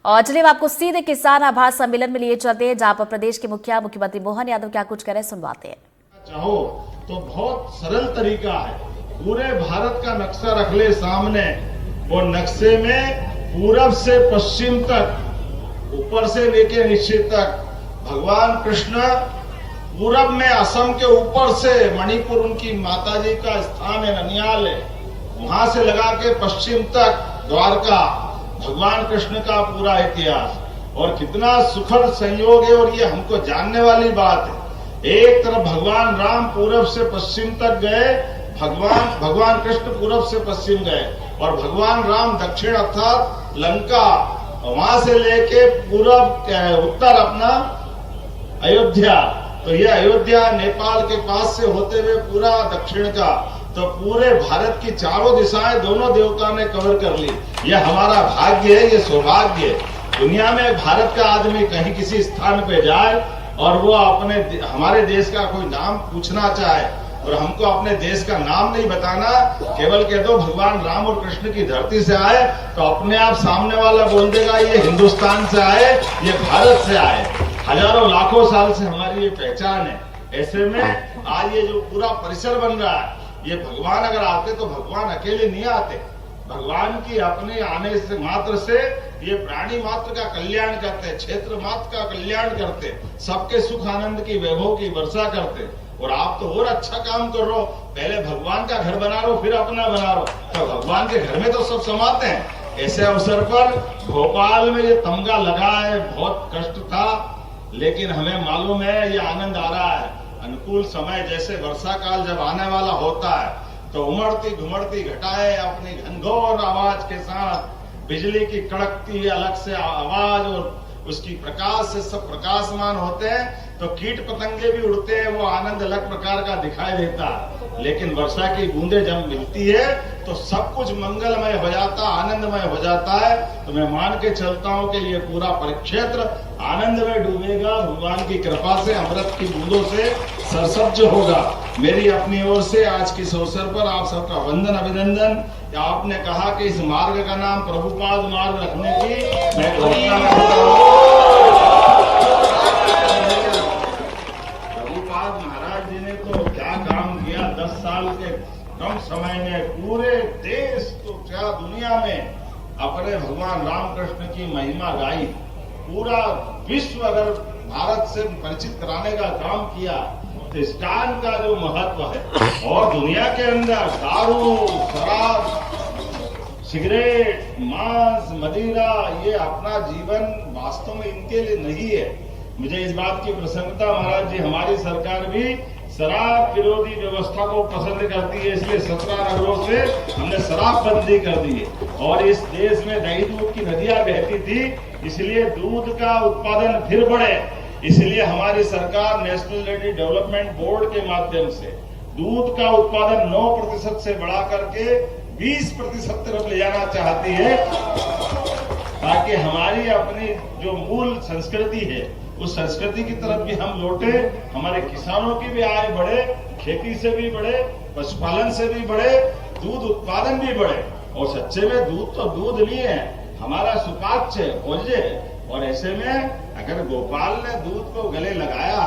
और चलिए आपको सीधे किसान आभार सम्मेलन में लिए चलते हैं, जहां पर प्रदेश के मुख्यमंत्री मोहन यादव क्या कुछ करें सुनवाते हैं। चाहो तो बहुत सरल तरीका है, पूरे भारत का नक्शा रख ले सामने, वो नक्शे में पूरब से पश्चिम तक, ऊपर से लेके नीचे तक भगवान कृष्ण पूरब में असम के ऊपर से मणिपुर उनकी माताजी का स्थान है, ननियाल है, वहां से लगा के पश्चिम तक द्वारका, भगवान कृष्ण का पूरा इतिहास। और कितना सुखद संयोग है, और ये हमको जानने वाली बात है। एक तरफ भगवान राम पूरब से पश्चिम तक गए, भगवान कृष्ण पूरब से पश्चिम गए, और भगवान राम दक्षिण अर्थात लंका, वहां से लेके पूरब उत्तर अपना अयोध्या। तो ये अयोध्या नेपाल के पास से होते हुए पूरा दक्षिण का, तो पूरे भारत की चारों दिशाएं दोनों देवता ने कवर कर ली। ये हमारा भाग्य है, ये सौभाग्य है। दुनिया में भारत का आदमी कहीं किसी स्थान पे जाए और वो अपने हमारे देश का कोई नाम पूछना चाहे, और हमको अपने देश का नाम नहीं बताना, केवल कह दो भगवान राम और कृष्ण की धरती से आए, तो अपने आप सामने वाला बोल देगा ये हिंदुस्तान से आए, ये भारत से आए। हजारों लाखों साल से हमारी ये पहचान है। ऐसे में आज ये जो पूरा परिसर बन रहा है, ये भगवान अगर आते तो भगवान अकेले नहीं आते, भगवान की अपने आने से मात्र से ये प्राणी मात्र का कल्याण करते, क्षेत्र मात्र का कल्याण करते, सबके सुख आनंद की वैभव की वर्षा करते। और आप तो और अच्छा काम कर रहे हो, पहले भगवान का घर बना रहे हो, फिर अपना बना रहे हो, तो भगवान के घर में तो सब समाते हैं। ऐसे अवसर पर भोपाल में ये तमगा लगा है, बहुत कष्ट था, लेकिन हमें मालूम है ये आनंद आ रहा है। अनुकूल समय जैसे वर्षा काल जब आने वाला होता है, तो उमड़ती घुमड़ती घटाएं अपनी घनघोर आवाज के साथ, बिजली की कड़कती अलग से आवाज और उसकी प्रकाश से सब प्रकाशमान होते हैं, तो कीट पतंगे भी उड़ते हैं, वो आनंद अलग प्रकार का दिखाई देता है। लेकिन वर्षा की बूंदें जब मिलती है तो सब कुछ मंगलमय हो जाता, आनंदमय हो जाता है। तो मैं मान के चलता हूं कि ये पूरा परिक्षेत्र आनंद में डूबेगा, भगवान की कृपा से, अमृत की बूंदों से सरसब्ज होगा। मेरी अपनी ओर से आज के इस अवसर पर आप सबका वंदन अभिनंदन। आपने कहा कि इस मार्ग का नाम प्रभुपाद मार्ग रखने की मैं घोषणा करता हूं। प्रभुपाद महाराज जी ने तो क्या काम किया, 10 साल के कम समय में पूरे देश तो क्या दुनिया में अपने भगवान रामकृष्ण की महिमा गाई। पूरा विश्व अगर भारत से परिचित कराने का काम किया, तो इस्कान का जो महत्व है, और दुनिया के अंदर दारू, शराब, सिगरेट, मांस, मदिरा, ये अपना जीवन वास्तव में इनके लिए नहीं है। मुझे इस बात की प्रसन्नता, महाराज जी हमारी सरकार भी शराब विरोधी व्यवस्था को पसंद करती है, इसलिए 17 नगरों से हमने शराब बंदी कर दी है। और इस देश में दही दूध की नदियां बहती थी, इसलिए दूध का उत्पादन फिर बढ़े, इसलिए हमारी सरकार नेशनल डेयरी डेवलपमेंट बोर्ड के माध्यम से दूध का उत्पादन 9% से बढ़ा करके 20% तरफ ले जाना चाहती है, ताकि हमारी अपनी जो मूल संस्कृति है उस संस्कृति की तरफ भी हम लौटे, हमारे किसानों की भी आय बढ़े, खेती से भी बढ़े, पशुपालन से भी बढ़े, दूध उत्पादन भी बढ़े। और सच्चे में दूध तो दूध नहीं है, हमारा सुपाच्य है, भोज्य है। और ऐसे में अगर गोपाल ने दूध को गले लगाया,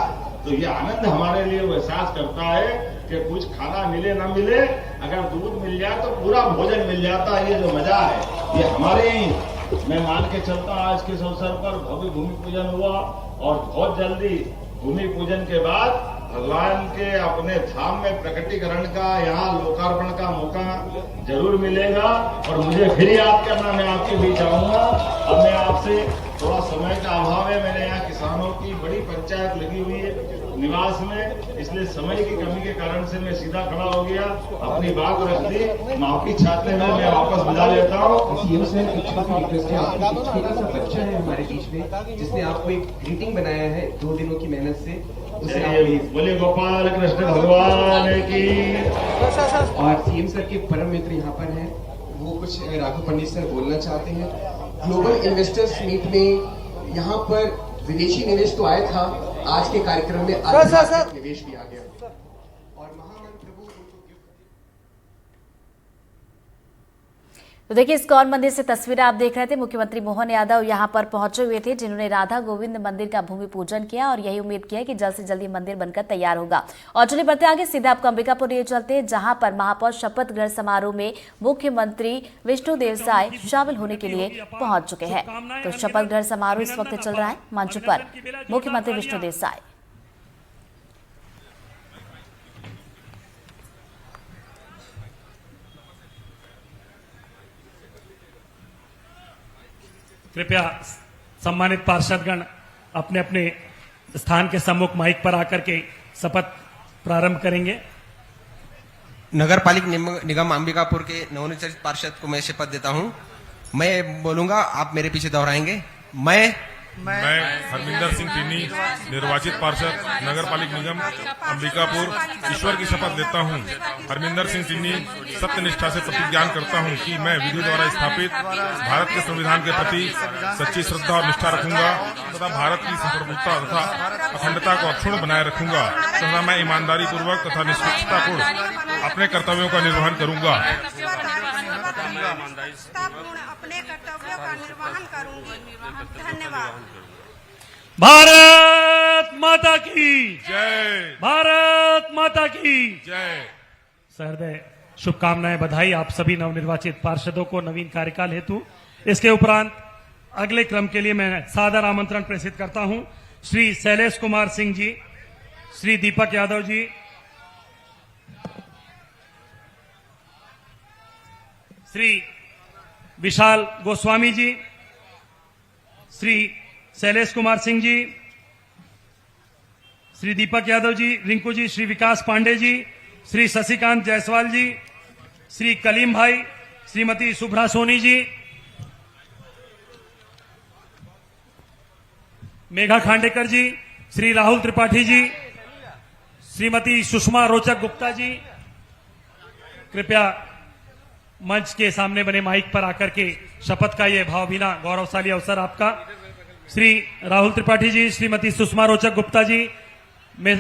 तो ये आनंद हमारे लिए वो एहसास करता है कि कुछ खाना मिले न मिले, अगर दूध मिल जाए तो पूरा भोजन मिल जाता है। ये जो मजा है ये हमारे ही। मैं मान के चलता हूं आज के इस अवसर पर भव्य भूमि पूजन हुआ, और बहुत जल्दी भूमि पूजन के बाद भगवान के अपने धाम में प्रकटीकरण का, यहाँ लोकार्पण का मौका जरूर मिलेगा। और मुझे फिर याद करना, मैं आपके बीच आऊंगा। अब मैं आपसे थोड़ा समय का अभाव है, मैंने यहाँ किसानों की बड़ी पंचायत लगी हुई है निवास में, इसलिए समय की कमी के कारण से मैं सीधा खड़ा हो गया, अपनी बात रख दी, माफी चाहते हुए मैं वापस विदा लेता हूँ। सीएम सर, एक छोटी रिक्वेस्ट है, आपका छोटा सा बच्चा है हमारे बीच में, जिसने आपको एक ग्रीटिंग बनाया है 2 दिनों की मेहनत से, उसे आप बोले गोपाल कृष्ण भगवान की। और सीएम सर के परम मित्र यहाँ पर हैं, वो कुछ राघव पंडित सर बोलना चाहते हैं। ग्लोबल इन्वेस्टर्स मीट में यहाँ पर विदेशी निवेश तो आया था, आज के कार्यक्रम में आध्यात्मिक निवेश भी आ गया, और महामंत्र प्रभु तो देखिए, इस्कॉन मंदिर से तस्वीरें आप देख रहे थे। मुख्यमंत्री मोहन यादव यहां पर पहुंचे हुए थे, जिन्होंने राधा गोविंद मंदिर का भूमि पूजन किया और यही उम्मीद किया कि जल्द से जल्द ये मंदिर बनकर तैयार होगा। और चलिए बढ़ते आगे, सीधे आपको अंबिकापुर लिए चलते हैं, जहां पर महापौर शपथ ग्रहण समारोह में मुख्यमंत्री विष्णुदेव साय शामिल होने के लिए पहुंच चुके हैं। तो शपथ ग्रहण समारोह इस वक्त चल रहा है। मंच पर मुख्यमंत्री विष्णुदेव साय। कृपया सम्मानित पार्षदगण अपने अपने स्थान के सम्मुख माइक पर आकर के शपथ प्रारंभ करेंगे। नगर पालिक निगम अंबिकापुर के नवनिर्वाचित पार्षद को मैं शपथ देता हूं। मैं बोलूंगा, आप मेरे पीछे दोहराएंगे। मैं हरमिंदर सिंह टिन्नी, निर्वाचित पार्षद नगर पालिक निगम अंबिकापुर, ईश्वर की शपथ लेता हूं। हरमिंदर सिंह टिन्नी सत्यनिष्ठा से प्रतिज्ञान करता हूं कि मैं विधि द्वारा स्थापित भारत के संविधान के प्रति सच्ची श्रद्धा और निष्ठा रखूंगा तथा भारत की संप्रभुता तथा अखंडता को अक्षुण्ण बनाए रखूंगा तथा मैं ईमानदारी पूर्वक तथा निष्पक्षतापूर्ण अपने कर्तव्यों का निर्वहन करूंगा। अपने कर्तव्यों का निर्वहन करूंगी। धन्यवाद। भारत माता की जय। भारत माता की जय। सहृदय शुभकामनाएं, बधाई आप सभी नवनिर्वाचित पार्षदों को नवीन कार्यकाल हेतु। इसके उपरांत अगले क्रम के लिए मैं सादर आमंत्रण प्रेषित करता हूं श्री शैलेश कुमार सिंह जी, श्री दीपक यादव जी, श्री विशाल गोस्वामी जी, श्री शैलेश कुमार सिंह जी, श्री दीपक यादव जी, रिंकू जी, श्री विकास पांडे जी, श्री शशिकांत जायसवाल जी, श्री कलीम भाई, श्रीमती शुभ्रा सोनी जी, मेघा खांडेकर जी, श्री राहुल त्रिपाठी जी, श्रीमती सुषमा रोचक गुप्ता जी। कृपया मंच के सामने बने माइक पर आकर के शपथ का ये भावभीना गौरवशाली अवसर आपका। श्री राहुल त्रिपाठी जी, श्रीमती सुषमा रोचक गुप्ता जी, मैं